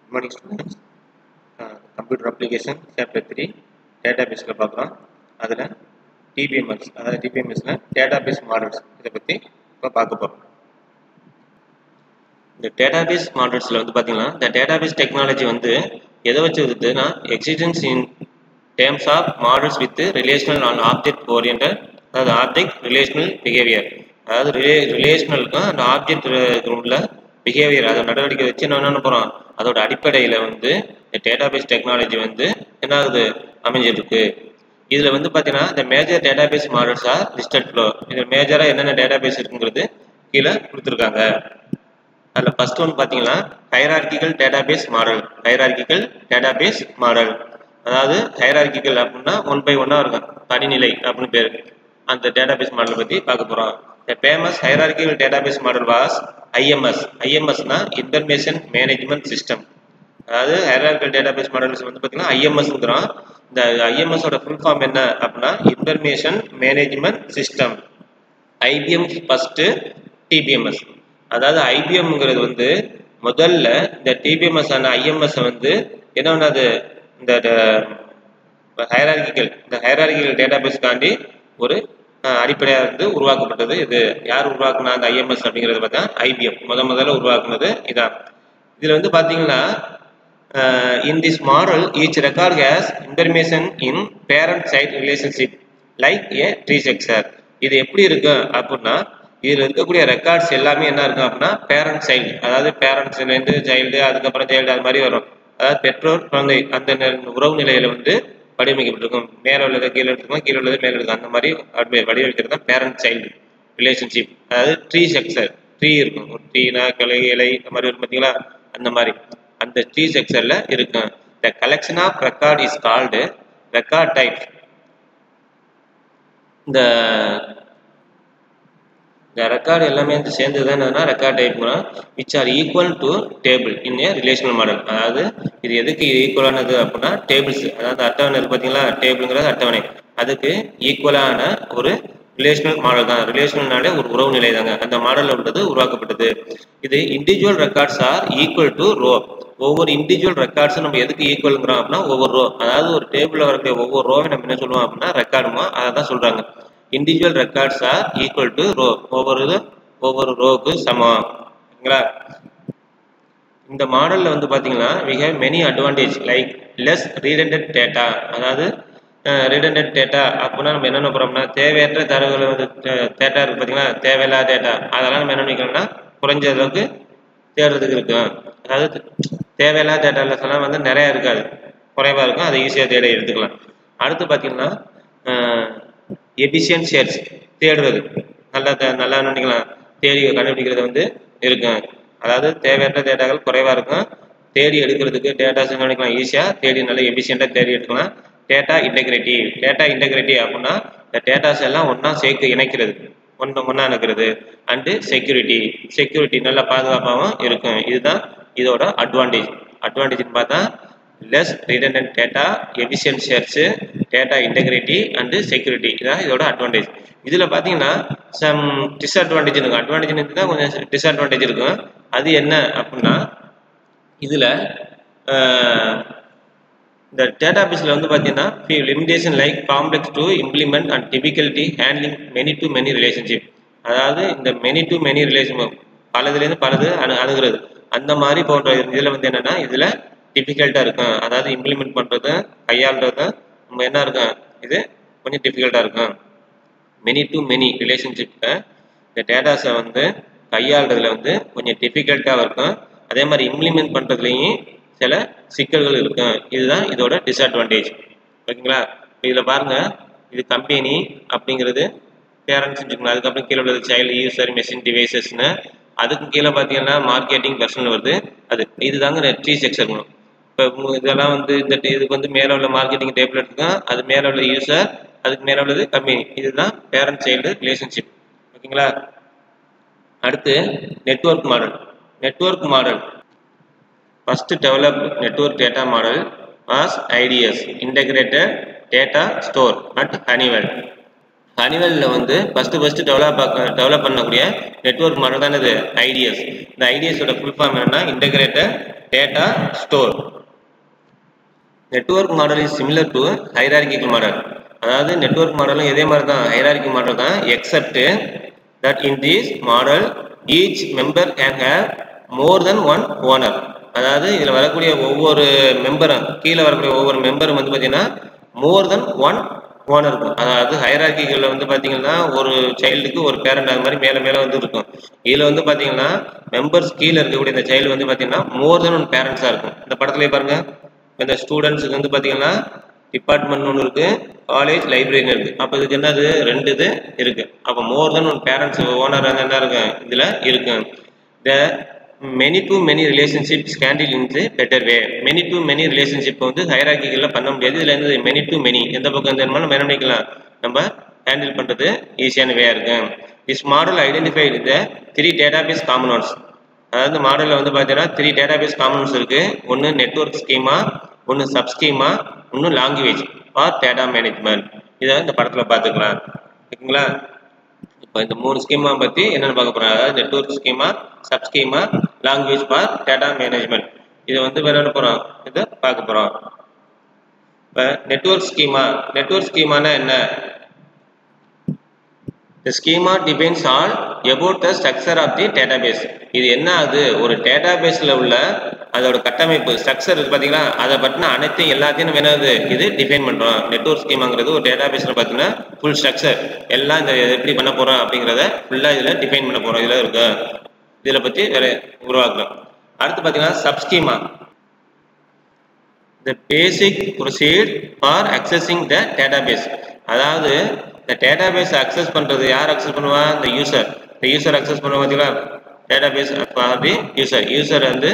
Good morning students. Computer application chapter 3 database la paakalam. Adula TBMS adha TBMS la database models idha pathi ipo paaka porom. The database models la vandu pathina the database technology vandu edha vechi irudhuna existence in terms of models with relational and object oriented adha object relational behavior adha relational ku and object ulla behavior adha nadavadikai vechi enna porom அதோட அடிப்படையில் வந்து database technology வந்து என்ன ஆகுது அமைஞ்சிருக்கு. இதில் வந்து பார்த்தீங்கன்னா இந்த major database models R listed flow. இதில் மேஜராக என்னென்ன டேட்டாபேஸ் இருக்குங்கிறது கீழே கொடுத்துருக்காங்க. அதில் ஃபர்ஸ்ட் ஒன்று பார்த்தீங்கன்னா hierarchical database model. Hierarchical database model அதாவது ஹைரார்கிக்கல் அப்படின்னா 1 by 1 இருக்கும், படிநிலை அப்படின்னு பேர். அந்த டேட்டாபேஸ் மாடலை பற்றி பார்க்க போகிறோம். The famous hierarchical database model was IMS. IMS na Information Management System. அதாவது hierarchical database models வந்து பார்த்தீங்கன்னா IMS ங்கிறோம். இந்த IMS ஓட full form என்ன அப்படின்னா Information Management System. IBM first TBMS. அதாவது IBMங்கிறது வந்து முதல்ல இந்த TBMS ஆன IMS வந்து என்ன பண்ணாது இந்த hierarchical database காண்டி ஒரு அடிப்படையாக இருந்து உருவாக்கப்பட்டது. இது யார் உருவாக்குனா அந்த ஐஎம்எஸ் அப்படிங்கிறது பார்த்தா ஐபிஎம் முதல்ல உருவாக்குனது இதான். இதில் வந்து பார்த்தீங்கன்னா இன் this model each record has information in parent child relationship like A tree structure. இது எப்படி இருக்கு அப்படின்னா இதில் இருக்கக்கூடிய ரெக்கார்ட்ஸ் எல்லாமே என்ன இருக்கும் அப்படின்னா பேரண்ட் சைல்டு, அதாவது பேரண்ட்ஸ்லேருந்து சைல்டு அதுக்கப்புறம் சைல்டு அது மாதிரி வரும். அதாவது பெற்றோர் குழந்தை அந்த உறவு நிலையில வந்து வடிவமைக்கப்பட்டிருக்கும். மேலே உள்ளது கீழே எடுத்துக்கலாம், கீழே உள்ளது மேலே எடுக்கும், அந்த மாதிரி வடிவமைக்கிறது தான் பேரண்ட் சைல்டு ரிலேஷன்ஷிப். அதாவது ட்ரீ ஸ்ட்ரக்சர், ட்ரீ இருக்கும், ஒரு ட்ரீனா கிளை இலை அந்த மாதிரி இருக்கும் பார்த்தீங்களா, அந்த மாதிரி அந்த ட்ரீ ஸ்ட்ரக்சர்ல இருக்கும். The collection of record is called record type. இந்த ரெக்கார்டு எல்லாமே சேர்ந்தது என்னன்னா ரெக்கார்ட் டைப்னா which are equal to table in a relational model. அதாவது இது எதுக்கு ஈக்குவலானது அப்படின்னா டேபிள்ஸ், அதாவது அட்டவணை இருக்கு பார்த்தீங்களா, டேபிள்ங்கிறது அட்டவணை, அதுக்கு ஈக்குவலான ஒரு ரிலேஷனல் மாடல் தான். ரிலேஷனல்னாலே ஒரு உறவு நிலை தாங்க. அந்த மாடலில் உள்ளது உருவாக்கப்பட்டது. இது individual records are equal to row. ஒவ்வொரு இண்டிவிஜுவல் ரெக்கார்ட்ஸும் நம்ம எதுக்கு ஈக்குவலுங்கிறோம் அப்படின்னா ஒவ்வொரு ரோ, அதாவது ஒரு டேபிளில் வரக்கூடிய ஒவ்வொரு ரோவை நம்ம என்ன சொல்லுவோம் அப்படின்னா ரெக்கார்டுமோ அதை தான் சொல்றாங்க. Individual records are equal to row, ஒவ்வொரு ரோவுக்கு சமம். ஓகேங்களா? இந்த மாடலில் வந்து பார்த்தீங்கன்னா we have many advantage like less redundant data. அதாவது redundant data அப்படின்னா நம்ம என்ன போகிறோம்னா தேவையற்ற தரவுகளை வந்து டேட்டா இருக்கு பார்த்தீங்கன்னா, தேவையில்லாத டேட்டா அதெல்லாம் நம்ம என்ன பண்ணிக்கணும்னா குறைஞ்ச அளவுக்கு தேடுறதுக்கு இருக்கும். அதாவது தேவையில்லாத டேட்டாஸ் எல்லாம் வந்து நிறையா இருக்காது, குறைவாக இருக்கும், அதை ஈஸியாக தேட எடுத்துக்கலாம். அடுத்து பார்த்தீங்கன்னா எபிஷியன்ட் சர்ச், தேடுறது நல்லா நினைக்கலாம், தேடி கண்டுபிடிக்கிறது வந்து இருக்கும். அதாவது தேவையற்ற டேட்டாக்கள் குறைவாக இருக்கும், தேடி எடுக்கிறதுக்கு டேட்டாஸ் நினைக்கலாம் ஈஸியாக தேடி நல்லா எபிஷியண்டாக தேடி எடுக்கலாம். டேட்டா இன்டெகிரிட்டி அப்படின்னா இந்த டேட்டாஸ் எல்லாம் ஒன்றா சேர்த்து இணைக்கிறது, ஒன்றா இணைக்கிறது. அண்டு செக்யூரிட்டி நல்லா பாதுகாப்பாகவும் இருக்கும். இதுதான் இதோட அட்வான்டேஜ்னு பார்த்தா less redundant data, efficient search, data integrity and security. இதான் இதோட அட்வான்டேஜ். இதில் பார்த்தீங்கன்னா சம் டிஸ்அட்வான்டேஜ் இருக்கும். அட்வான்டேஜ் இருந்தால் கொஞ்சம் டிஸ்அட்வான்டேஜ் இருக்கும். அது என்ன அப்படின்னா இதில் இந்த டேட்டாபேஸில் வந்து பார்த்தீங்கன்னா limitation like complex to implement and difficulty handling many to many relationship. அதாவது இந்த மெனி டு மெனி ரிலேஷன்ஷிப் பலதுலேருந்து பலது அணுகிறது அந்த மாதிரி போன்ற இதில் வந்து என்னென்னா இதில் டிஃபிகல்ட்டாக இருக்கும். அதாவது இம்ப்ளிமெண்ட் பண்ணுறது கையாளுறது நம்ம என்ன இருக்கும், இது கொஞ்சம் டிஃபிகல்ட்டாக இருக்கும். மெனி டு மெனி ரிலேஷன்ஷிப்பில் இந்த டேட்டாஸை வந்து கையாளுறதுல வந்து கொஞ்சம் டிஃபிகல்ட்டாக இருக்கும். அதே மாதிரி இம்ப்ளிமெண்ட் பண்ணுறதுலையும் சில சிக்கல்கள் இருக்கும். இதுதான் இதோட டிஸ்அட்வான்டேஜ். ஓகேங்களா? இதில் பாருங்கள், இது கம்பெனி அப்படிங்கிறது பேரண்ட்ஸ் வச்சுக்கணும், அதுக்கப்புறம் கீழே உள்ளது சைல்டு, யூசர், மெஷின், டிவைசஸ்னு, அதுக்கு கீழே பார்த்தீங்கன்னா மார்க்கெட்டிங், பர்சனல் வருது. இதுதாங்க ட்ரீ ஸ்ட்ரக்சர். இப்போ இதெல்லாம் வந்து இதுக்கு வந்து மேலே உள்ள மார்க்கெட்டிங் டேபிள் எடுத்துக்கோங்க, அது மேலே உள்ள யூசர், அதுக்கு மேலே உள்ளது கம்பெனி. இதுதான் பேரண்ட் சைல்டு ரிலேஷன்ஷிப். ஓகேங்களா? அடுத்து network model. First develop network data model was IDS, integrated data store at Honeywell. ஹனிவெல்ல வந்து ஃபர்ஸ்ட் டெவலப் பண்ணக்கூடிய நெட்வொர்க் மாடல் தான் இது ஐடிஎஸ். இந்த ஐடிஎஸோட ஃபுல் ஃபார்ம் என்னன்னா integrated data store. Network model is similar to hierarchical model. அதாவது network மாடலும் இதே மாதிரி தான் ஹைரார்கிக்கல் மாடல் தான், except that in this model each member can have more then one owner. அதாவது இதில் வரக்கூடிய ஒவ்வொரு மெம்பரும் கீழே வரக்கூடிய ஒவ்வொரு மெம்பரும் வந்து பார்த்தீங்கன்னா மோர் தென் ஒன் ஓனர் இருக்கும். அதாவது ஹைரார்கிகளில் வந்து பார்த்தீங்கன்னா ஒரு சைல்டுக்கு ஒரு பேரண்ட் அது மாதிரி மேலே மேலே வந்து இருக்கும். இதில் வந்து பார்த்தீங்கன்னா மெம்பர்ஸ் கீழே இருக்கக்கூடிய இந்த சைல்டு வந்து பார்த்தீங்கன்னா மோர் தென் ஒன் பேரண்ட்ஸாக இருக்கும். இந்த படத்துலேயே பாருங்க, இந்த ஸ்டூடெண்ட்ஸுக்கு வந்து பார்த்தீங்கன்னா டிபார்ட்மெண்ட் ஒன்று இருக்குது, காலேஜ் லைப்ரரின்னு இருக்குது. அப்போ இதுக்கு என்னது ரெண்டு இது இருக்குது. அப்போ மோர் தென் ஒன் பேரண்ட்ஸ் ஓனர் வந்து என்ன இருக்கும் இதில் இருக்கு. த many to many relationships handle in the better way. Many to many relationship வந்து ஹைரார்கிக்கல்ல பண்ண முடியாது. இதில் இருந்து மெனி டு மெனி எந்த பக்கம் இருந்தாலும் நம்ம என்ன பண்ணிக்கலாம், நம்ம ஹேண்டில் பண்ணுறது ஈஸியான வே இருக்கு. This model identified the 3 database components. அதாவது மாடலில் வந்து பார்த்தீங்கன்னா 3 டேட்டாபேஸ் காம்பனன்ட்ஸ் இருக்கு. ஒன்று நெட்வொர்க் ஸ்கீமா, ஒன்று சப் ஸ்கீமா, ஒன்று லாங்குவேஜ் ஃபார் டேட்டா மேனேஜ்மெண்ட். இதை இந்த படத்தில் பார்த்துக்கலாம். ஓகேங்களா? இப்போ இந்த 3 ஸ்கீமா பற்றி என்னென்னு பார்க்க போகிறோம். அதாவது network schema, sub schema, language for data management. இதை வந்து வேற என்ன போகிறோம், இதை பார்க்க போகிறோம். இப்போ நெட்வொர்க் ஸ்கீமானா என்ன? The schema depends all about the structure of the database. இது என்ன ஆகுது, ஒரு டேட்டாபேஸில் உள்ள அதோட கட்டமைப்பு ஸ்ட்ரக்சர் இருக்கு பார்த்தீங்களா, அதை பற்றின அனைத்தையும் எல்லாத்தையும் நம்ம என்னது இது டிஃபைன் பண்ணுறோம். நெட்வொர்க் ஸ்கீமாங்கிறது ஒரு டேட்டாபேஸில் பார்த்தீங்கன்னா ஃபுல் ஸ்ட்ரக்சர் எல்லாம் இந்த எப்படி பண்ண போகிறோம் அப்படிங்கிறத ஃபுல்லாக இதில் டிஃபைன் பண்ண போகிறோம். இதில் இருக்கு, இதில் பற்றி வேற உருவாக்கலாம். அடுத்து பார்த்தீங்கன்னா sub schema. The basic procedure for accessing the database. அதாவது இந்த டேட்டாபேஸ் அக்சஸ் பண்ணுறது யார் அக்சஸ் பண்ணுவா, இந்த யூசர். இந்த யூசர் அக்சஸ் பண்ணுவா பார்த்தீங்களா, database for the user. User வந்து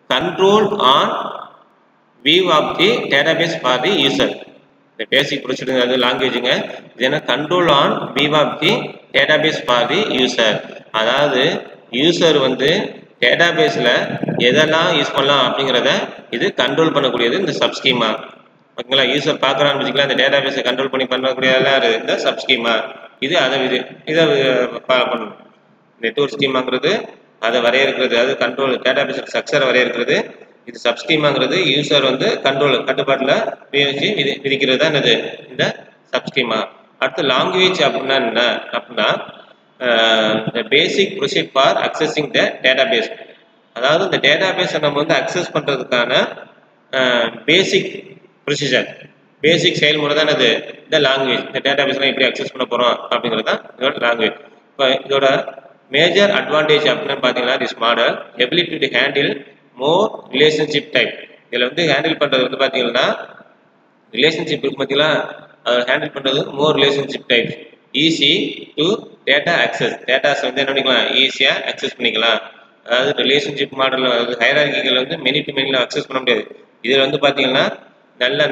control on view of the database for the user. இந்த பேசிக் ப்ரொசீஜர் அது லாங்குவேஜுங்க. இது என்ன, control on view of the database for the user. அதாவது யூசர் வந்து டேட்டாபேஸில் எதெல்லாம் யூஸ் பண்ணலாம் அப்படிங்கிறத இது கண்ட்ரோல் பண்ணக்கூடியது இந்த சப் ஸ்கீமா. ஓகேங்களா? யூசர் பார்க்குறான்னு வச்சுக்கலாம், இந்த டேட்டாபேஸை கண்ட்ரோல் பண்ணி பண்ணக்கூடியதெல்லாம் இந்த சப் ஸ்கீமா. இது அதை இதை பண்ணணும். நெட்வொர்க் ஸ்கீமாங்கிறது அதை வரையறுக்கிறது, அது கண்ட்ரோல் டேட்டாபேஸ் ஸ்ட்ரக்சரை வரையறுக்கிறது. இது சப் ஸ்கீமாங்கிறது யூசர் வந்து கண்ட்ரோல் கட்டுப்பாட்டில் வச்சு விதிக்கிறது தான் என்னது இந்த சப் ஸ்கீமா. அடுத்து லாங்குவேஜ் அப்படின்னா என்ன அப்படின்னா basic procedure for accessing the database. அதாவது இந்த டேட்டாபேஸை நம்ம வந்து அக்சஸ் பண்ணுறதுக்கான பேசிக் ப்ரொசீஜர், பேசிக் செயல்முறை தான் இது இந்த லாங்குவேஜ். இந்த டேட்டாபேஸ்லாம் எப்படி அக்சஸ் பண்ண போகிறோம் அப்படிங்கிறது தான் இதோட லாங்குவேஜ். இப்போ இதோட மேஜர் அட்வான்டேஜ் அப்படின்னு பார்த்தீங்கன்னா this model ability to handle more relationship type. இதில் வந்து ஹேண்டில் பண்ணுறது வந்து பார்த்தீங்கன்னா ரிலேஷன்ஷிப் இருக்கு பார்த்தீங்களா, அதை ஹேண்டில் பண்ணுறது more relationship type. Easy to data access. Datas வந்து என்ன பண்ணிக்கலாம், ஈஸியாக அக்சஸ் பண்ணிக்கலாம். அதாவது ரிலேஷன்ஷிப் மாடலில் அதாவது ஹைரார்கிகள் வந்து மெனி டு மெனியில் அக்சஸ் பண்ண முடியாது. இதில் வந்து பார்த்தீங்கன்னா நல்ல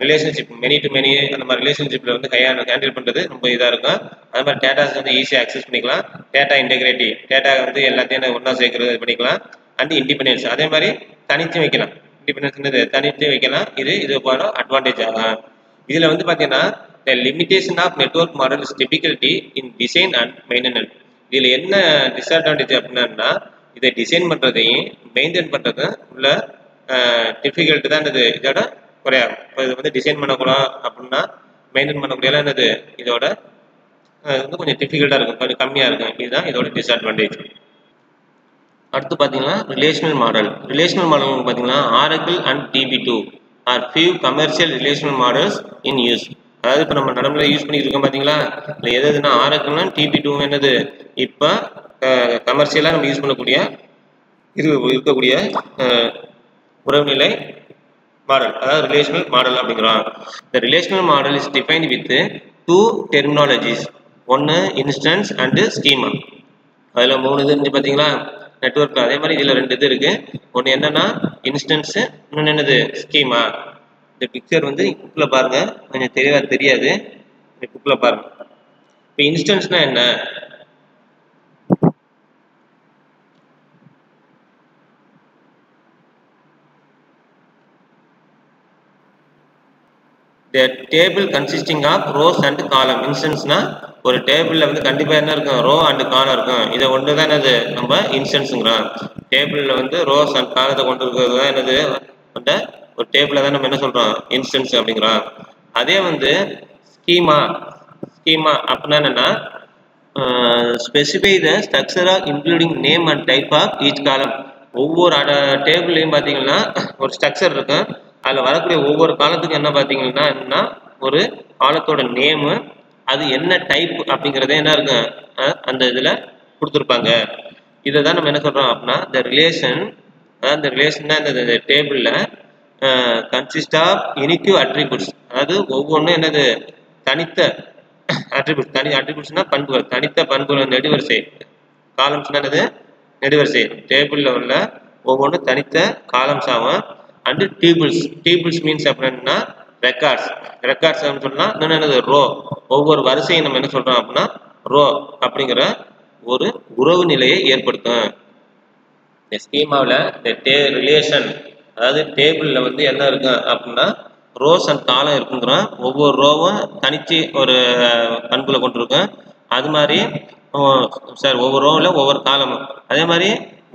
ரிலேஷன்ஷிப் மெனி டு மெனி அந்த மாதிரி ரிலேஷன்ஷிப்பில் வந்து ஹேண்டில் பண்ணுறது ரொம்ப இதாக இருக்கும். அது மாதிரி டேட்டாஸ் வந்து ஈஸியாக அக்சஸ் பண்ணிக்கலாம். டேட்டா இன்டெகிரேட்டி, டேட்டா வந்து எல்லாத்தையும் ஒன்றா சேர்க்கறது இது பண்ணிக்கலாம். அண்ட் இண்டிபெண்டன்ஸ், அதே மாதிரி தனித்து வைக்கலாம். இண்டிபெண்டன்ஸ் தனித்து வைக்கலாம். இது போல அட்வான்டேஜ் ஆகும். இதில் வந்து பார்த்தீங்கன்னா the limitation of network model is difficulty in design and maintenance. இதில் என்ன டிஸ்அட்வான்டேஜ் அப்படின்னா இதை டிசைன் பண்ணுறதையும் மெயின்டைன் பண்ணுறதும் உள்ள டிஃபிகல்ட்டு தான் என்னது இதோட குறையாகும். இப்போ இது வந்து டிசைன் பண்ணக்கூடாது அப்படின்னா மெயின்டைன் பண்ணக்கூடியலாம் என்னது இதோட வந்து கொஞ்சம் டிஃபிகல்ட்டாக இருக்கும், கொஞ்சம் கம்மியாக இருக்கும். இதுதான் இதோட டிஸ்அட்வான்டேஜ். அடுத்து பார்த்தீங்கன்னா ரிலேஷனல் மாடல். ரிலேஷனல் மாடல் பார்த்தீங்கன்னா Oracle and DB2 are few commercial relational models in use. அதாவது இப்போ நம்ம நடைமுறையில் யூஸ் பண்ணிட்டு இருக்கோம் பார்த்தீங்களா, இல்லை எதுனா ஆரக்கிள்னா DB2 என்னது இப்போ கமர்ஷியலாக நம்ம யூஸ் பண்ணக்கூடிய இருக்கக்கூடிய உறவுநிலை மாடல், அதாவது ரிலேஷனல் மாடல் அப்படிங்கிறோம். இந்த relational model is defined with 2 terminologies. ஒன்று இன்ஸ்டன்ஸ் அண்டு ஸ்கீமா. அதில் 3 இது இருந்து பார்த்தீங்களா நெட்வொர்க்கில். அதே மாதிரி இதில் 2 இது இருக்குது. ஒன்று என்னென்னா இன்ஸ்டன்ஸு, இன்னொன்று என்னது ஸ்கீமா. இந்த பிக்சர் வந்து புக்கில் பாருங்கள், கொஞ்சம் தெரியாது, இந்த புக்கில் பாருங்கள். இப்போ இன்ஸ்டன்ஸ்னால் என்ன, the table consisting of rows and column. இன்ஸ்டன்ஸ்னா ஒரு டேபிள்ல வந்து கண்டிப்பா என்ன இருக்கும், ரோ அண்ட் காலம் இருக்கும். இதை ஒன்று தான் என்னது நம்ம இன்ஸ்டன்ஸுங்கிறோம். டேபிள்ல வந்து ரோஸ் அண்ட் காலத்தை கொண்டு இருக்கிறது தான் என்னது அந்த ஒரு டேபிள தான் நம்ம என்ன சொல்றோம், இன்ஸ்டன்ஸ் அப்படிங்கிறோம். அதே வந்து ஸ்கீமா அப்படின்னா என்னன்னா specify the structure of including name and type of each column. ஒவ்வொரு டேபிள்லையும் பார்த்தீங்கன்னா ஒரு ஸ்ட்ரக்சர் இருக்கும். அதில் வரக்கூடிய ஒவ்வொரு காலத்துக்கும் என்ன பார்த்தீங்கன்னா என்னன்னா ஒரு காலத்தோட நேமு, அது என்ன டைப் அப்படிங்கிறதே என்ன இருக்கும் அந்த இதில் கொடுத்துருப்பாங்க. இதை தான் நம்ம என்ன சொல்கிறோம் அப்படின்னா இந்த ரிலேஷன், அதாவது இந்த ரிலேஷன் தான் இந்த டேபிளில் கன்சிஸ்ட் ஆஃப் யூனிக் அட்ரிபியூட்ஸ். அதாவது ஒவ்வொன்றும் என்னது தனித்த அட்ரிபியூட்ஸ். அட்ரிபியூட்ஸ்னா பண்புகள், தனித்த பண்புகள். நெடுவரிசை காலம்ஸ்னா என்னது நெடுவரிசை. டேபிளில் உள்ள ஒவ்வொன்றும் தனித்த காலம்ஸ் ஆகும். அண்ட் டீபிள்ஸ் மீன்ஸ் அப்படின்னா ரெக்கார்ட்ஸ் அப்படின்னு சொல்லலாம். இன்னொன்று என்னது ரோ. ஒவ்வொரு வரிசையும் நம்ம என்ன சொல்றோம் அப்படின்னா ரோ அப்படிங்கிற ஒரு உறவு நிலையை ஏற்படுத்தும். இந்த ஸ்கீமாவில் இந்த ரிலேஷன், அதாவது டேபிளில் வந்து என்ன இருக்கும் அப்படின்னா ரோஸ் அண்ட் காலம் இருக்குங்கிறோம். ஒவ்வொரு ரோவும் தனிச்சு ஒரு பண்புல கொண்டிருக்கும். அது மாதிரி ஒவ்வொரு ரோவில் ஒவ்வொரு காலமும், அதே மாதிரி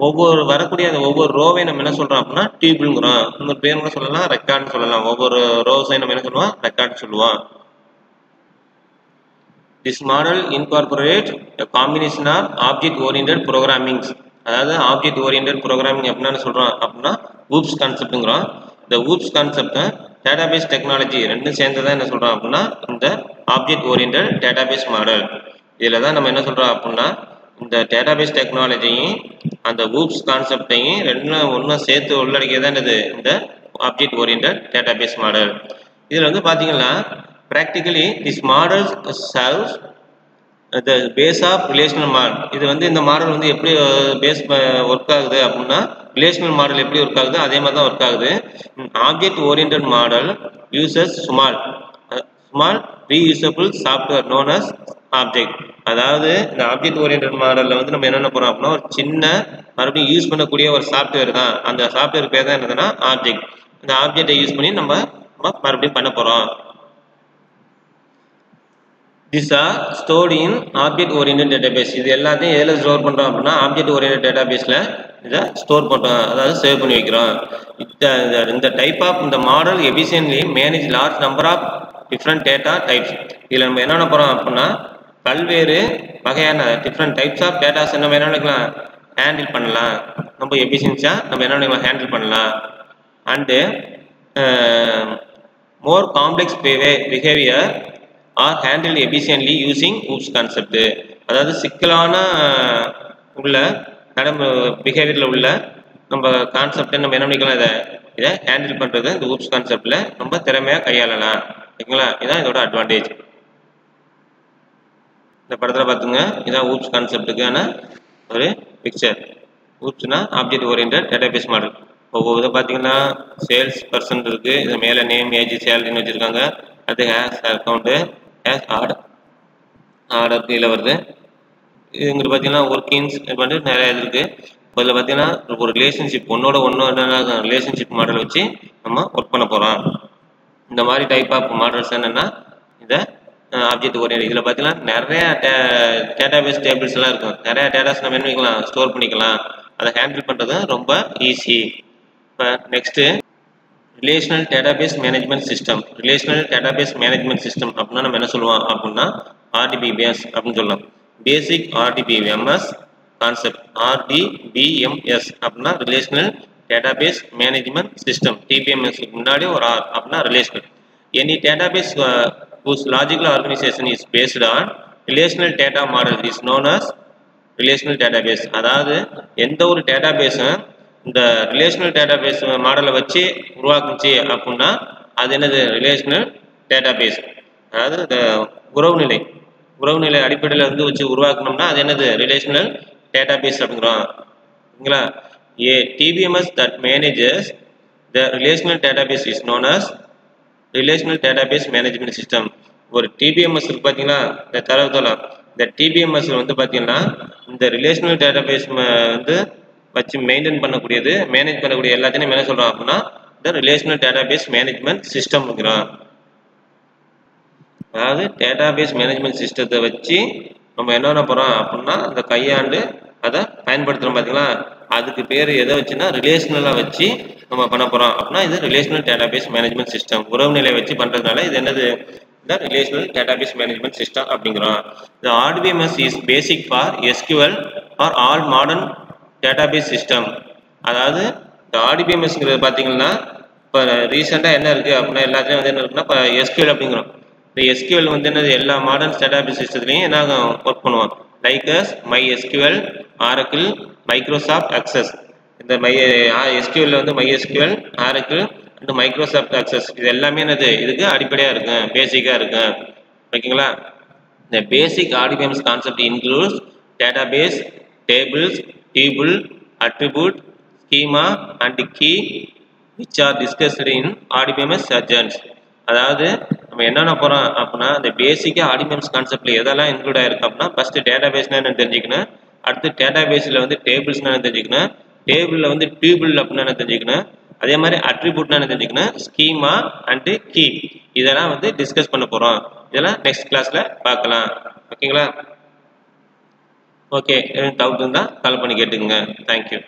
ஒவ்வொரு வரக்கூடிய அந்த ஒவ்வொரு ரோவையும் நம்ம என்ன சொல்றோம் அப்படின்னா டியூபிள்ங்கிறோம். இன்னொரு பேர் கூட சொல்லலாம், ரெக்கார்ட்னு சொல்லலாம். ஒவ்வொரு ரோஸையும் நம்ம என்ன சொல்லுவோம், ரெக்கார்ட்னு சொல்லுவோம். This model incorporate a combination of object oriented programming. அதாவது ஆப்ஜெக்ட் ஓரியன்டட் ப்ரோக்ராமிங் அப்படின்னா சொல்றோம் அப்படின்னா ஊப்ஸ் கான்செப்ட்ங்கிறோம். இந்த ஊப்ஸ் கான்செப்ட் டேட்டாபேஸ் டெக்னாலஜி ரெண்டும் சேர்ந்ததான் என்ன சொல்றோம் அப்படின்னா இந்த ஆப்ஜெக்ட் ஓரியன்டட் டேட்டாபேஸ் மாடல். இதில் தான் நம்ம என்ன சொல்றோம் அப்படின்னா இந்த டேட்டாபேஸ் டெக்னாலஜியும் அந்த ஊப்ஸ் கான்செப்டையும் ரெண்டும் ஒன்றும் சேர்த்து உள்ளடக்கியதான் இது இந்த ஆப்ஜெக்ட் ஓரியன்டட் டேட்டாபேஸ் மாடல். இதில் வந்து பார்த்தீங்கன்னா practically this model serves the base of relational model. இது வந்து இந்த மாடல் வந்து எப்படி பேஸ் ஒர்க் ஆகுது அப்படின்னா ரிலேஷனல் மாடல் எப்படி ஒர்க் ஆகுது அதே மாதிரி தான் ஒர்க் ஆகுது. Object oriented model uses small reusable software known as object. அதாவது இந்த ஆப்ஜெக்ட் ஓரியன்டட் மாடலில் வந்து நம்ம என்னென்ன போகிறோம் அப்படின்னா ஒரு சின்ன மறுபடியும் யூஸ் பண்ணக்கூடிய ஒரு சாஃப்ட்வேர் தான். அந்த சாஃப்ட்வேர் பேர் தான் என்னதுன்னா ஆப்ஜெக்ட். இந்த ஆப்ஜெக்டை யூஸ் பண்ணி நம்ம மறுபடியும் பண்ண போகிறோம். These are stored in object oriented database. இது எல்லாத்தையும் எதில் ஸ்டோர் பண்ணுறோம் அப்படின்னா ஆப்ஜெக்ட் ஓரியன்டட் டேட்டாபேஸில் இதை ஸ்டோர் பண்ணுறோம், அதாவது சேவ் பண்ணி வைக்கிறோம். இந்த டைப் ஆஃப் இந்த model efficiently manage large number of different data types. இதில் நம்ம என்ன போகிறோம் அப்படின்னா பல்வேறு வகையான டிஃப்ரெண்ட் டைப்ஸ் ஆஃப் டேட்டாஸ் நம்ம என்ன பண்ணிக்கலாம் ஹேண்டில் பண்ணலாம். நம்ம எஃபிஷியன்ஸாக நம்ம என்ன பண்ணிக்கலாம் ஹேண்டில் பண்ணலாம். And more complex behaviour R handle efficiently using oops concept. அதாவது சிக்கலான உள்ள பிஹேவியரில் உள்ள நம்ம கான்செப்டை நம்ம என்ன பண்ணிக்கலாம் இதை ஹேண்டில் பண்ணுறது இந்த ஊப்ஸ் கான்செப்டில் ரொம்ப திறமையாக கையாளலாம். ஓகேங்களா, இதுதான் இதோட அட்வான்டேஜ். இந்த படத்தில் பார்த்துங்க, இதான் ஊப்ஸ் கான்செப்டுக்கான ஒரு பிக்சர். ஊப்ஸ்னா ஆப்ஜெக்ட் ஓரியன்டட் டேட்டாபேஸ் மாடல். ஒவ்வொரு இதை பார்த்தீங்கன்னா சேல்ஸ் பர்சன் இருக்குது, இது மேலே நேம் ஏஜ் சேலரின்னு வச்சுருக்காங்க. அது ஹேஸ் அக்கௌண்ட்டு ஹேஸ் ஆர்டர் கீழே வருது. இங்கிட்ட பார்த்தீங்கன்னா ஒர்க்கிங்ஸ் பண்ணிட்டு நிறையா இது இருக்குது. அதில் பார்த்தீங்கன்னா ஒரு ரிலேஷன்ஷிப் ஒன்னோட ரிலேஷன்ஷிப் மாடல் வச்சு நம்ம ஒர்க் பண்ண போகிறோம். இந்த மாதிரி டைப் ஆஃப் மாடல்ஸ் என்னென்னா இந்த ஆப்ஜெக்ட் ஓரியன்டட். இதில் பார்த்தீங்கன்னா நிறையா டேட்டாபேஸ் டேபிள்ஸ் எல்லாம் இருக்கும். நிறையா டேட்டாஸ் நம்ம என்ன பண்ணிக்கலாம் ஸ்டோர் பண்ணிக்கலாம். அதை ஹேண்டில் பண்ணுறது ரொம்ப ஈஸி. இப்போ next relational database management system. Relational database management system அப்படின்னா நம்ம என்ன சொல்லுவோம் அப்படின்னா ஆர்டிபிஎம்எஸ் அப்படின்னு சொல்லலாம். பேசிக் ஆர்டிபிஎம்எஸ் கான்செப்ட். ஆர்டிபிஎம்எஸ் அப்படின்னா ரிலேஷனல் டேட்டாபேஸ் மேனேஜ்மெண்ட் சிஸ்டம். டிபிஎம்எஸ்க்கு முன்னாடி ஒரு ஆர் அப்படின்னா relational. Any database whose logical organization is based on relational data model is known as relational database. அதாவது எந்த ஒரு டேட்டாபேஸும் இந்த ரிலேஷனல் டேட்டாபேஸ் மாடலை வச்சு உருவாக்குச்சு அப்படின்னா அது என்னது ரிலேஷனல் டேட்டாபேஸ். அதாவது இந்த உறவுநிலை அடிப்படையில் வந்து வச்சு உருவாக்கணும்னா அது என்னது ரிலேஷனல் டேட்டாபேஸ் அப்படிங்கிறோம். ஓகேங்களா. A DBMS that manages the relational database is known as relational database management system. ஒரு டிபிஎம்எஸ் பார்த்தீங்கன்னா இந்த தரவுத்தளம், இந்த டிபிஎம்எஸ் வந்து பார்த்தீங்கன்னா இந்த ரிலேஷனல் டேட்டாபேஸ் வந்து வச்சு மெயின்டைன் பண்ணக்கூடியது, மேனேஜ் பண்ணக்கூடிய எல்லாத்தையும் என்ன சொல்கிறோம் அப்படின்னா இந்த ரிலேஷனல் டேட்டாபேஸ் மேனேஜ்மெண்ட் சிஸ்டம்ங்கிறோம். அதாவது டேட்டாபேஸ் மேனேஜ்மெண்ட் சிஸ்டத்தை வச்சு நம்ம என்ன பண்ண போகிறோம் அப்படின்னா அந்த கையாண்டு அதை பயன்படுத்துகிறோம் பார்த்தீங்களா, அதுக்கு பேர் எதை வச்சுன்னா ரிலேஷனலாக வச்சு நம்ம பண்ண போகிறோம் அப்படின்னா இது ரிலேஷனல் டேட்டாபேஸ் மேனேஜ்மெண்ட் சிஸ்டம். உறவு நிலையை வச்சு பண்ணுறதுனால இது என்னது, இந்த ரிலேஷனல் டேட்டாபேஸ் மேனேஜ்மெண்ட் சிஸ்டம் அப்படிங்கிறோம். இந்த RDBMS is basic for SQL are all modern database system. அதாவது இந்த RDBMSங்கிறது பார்த்தீங்கன்னா இப்போ ரீசெண்டாக என்ன இருக்குது அப்படின்னா எல்லாத்துலேயும் வந்து என்ன இருக்குன்னா இப்போ SQL அப்படிங்கிறோம். இந்த SQL வந்து என்னது எல்லா மாடர்ன் டேட்டாபேஸ் சிஸ்டத்துலையும் என்ன ஒர்க் பண்ணுவோம். லைக்கஸ் MySQL, Oracle, மைக்ரோசாஃப்ட் அக்சஸ். இந்த SQL வந்து MySQL, Oracle and Microsoft access இது எல்லாமே என்னது இதுக்கு அடிப்படையாக இருக்கும், பேசிக்காக இருக்கும். ஓகேங்களா. இந்த basic RDBMS concept includes database, tables, tuple, attribute, schema and key which are discussed in RDBMS sessions. அதாவது நம்ம என்னென்ன போகிறோம் அப்படின்னா இந்த பேசிக்காக RDBMS கான்செப்டில் எதெல்லாம் இன்க்ளூட் ஆகிருக்கு அப்படின்னா ஃபஸ்ட்டு டேட்டாபேஸ்னால் என்ன தெரிஞ்சுக்கணும், அடுத்து டேட்டாபேஸில் வந்து டேபிள்ஸ்னால் என்ன தெரிஞ்சுக்கணும், டேபிளில் வந்து டியூபிள் அப்படின்னா என்ன தெரிஞ்சுக்கணும், அதே மாதிரி அட்ரிபியூட்னா என்ன தெரிஞ்சுக்கணும், ஸ்கீமா அண்டு கீ இதெல்லாம் வந்து டிஸ்கஸ் பண்ண போகிறோம். இதெல்லாம் நெக்ஸ்ட் கிளாஸில் பார்க்கலாம். ஓகேங்களா. ஓகே, டவுட் இருந்தால் கால் பண்ணி கேட்டுக்குங்க. தேங்க்யூ.